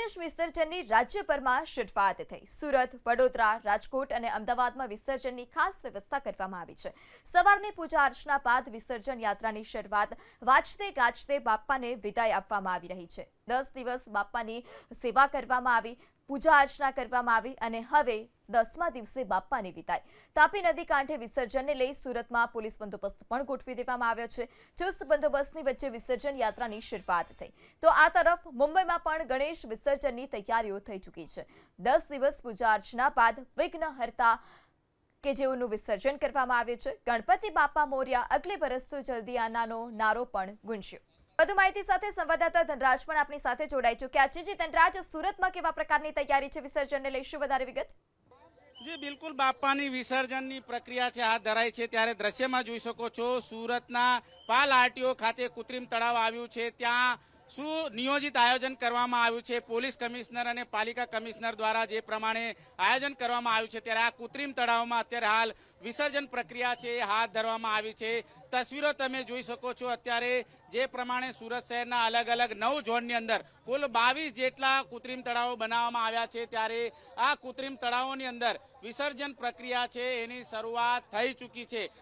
ગણેશ વિસર્જનની રાજ્યભરમાં શરૂઆત થઈ। સુરત, વડોદરા, રાજકોટ અને અમદાવાદમાં વિસર્જનની ખાસ વ્યવસ્થા કરવામાં આવી છે। સવારની પૂજા અર્ચના બાદ વિસર્જન યાત્રાની શરૂઆત વાજતે ગાજતે બાપ્પાને વિદાય આપવામાં આવી રહી છે। 10 દિવસ બાપ્પાની સેવા કરવામાં આવી, પૂજા અર્ચના કરવામાં આવી અને હવે 10મા દિવસે બાપ્પાની વિદાય। તાપી નદી કાંઠે વિસર્જનને લઈ સુરતમાં પોલીસ બંદોબસ્ત પણ ગોઠવી દેવામાં આવ્યો છે। ચુસ્ત બંદોબસ્તની વચ્ચે વિસર્જન યાત્રાની શરૂઆત થઈ તો આ તરફ મુંબઈમાં પણ ગણેશ વિસર્જનની તૈયારીઓ થઈ ચૂકી છે। 10 દિવસ પૂજા અર્ચના બાદ વિઘ્નહર્તા કે જેઓનું વિસર્જન કરવામાં આવ્યું છે। ગણપતિ બાપા મોર્યા, અગલે બરસ તો જલ્દી આનાનો નારો પણ ગુંજ્યો। વધુ માહિતી સાથે સંવાદદાતા ધનરાજ પણ આપણી સાથે જોડાઈ ચૂક્યા છે। ધનરાજ, સુરતમાં કેવા પ્રકારની તૈયારી છે વિસર્જનને લઈ, શું વધારે વિગત? જી બિલકુલ, બાપાની વિસર્જનની પ્રક્રિયા છે હાથ ધરાઈ છે ત્યારે દ્રશ્યમાં જોઈ શકો છો સુરતના પાલ આરટીઓ ખાતે કૃત્રિમ તળાવ આવ્યું છે। ત્યાં શું નિયોજિત આયોજન કરવામાં આવ્યું છે, પોલીસ કમિશનર અને પાલિકા કમિશનર દ્વારા જે પ્રમાણે આયોજન કરવામાં આવ્યું છે ત્યારે આ કૃત્રિમ તળાવમાં અત્યારે હાલ વિસર્જન પ્રક્રિયા છે હાથ ધરવામાં આવી છે। તસવીરો તમે જોઈ શકો છો અત્યારે જે પ્રમાણે સુરત શહેરના અલગ અલગ 9 ઝોનની અંદર કુલ 22 જેટલા કૃત્રિમ તળાવો બનાવવામાં આવ્યા છે ત્યારે આ કૃત્રિમ તળાવોની અંદર વિસર્જન પ્રક્રિયા છે એની શરૂઆત થઈ ચૂકી છે।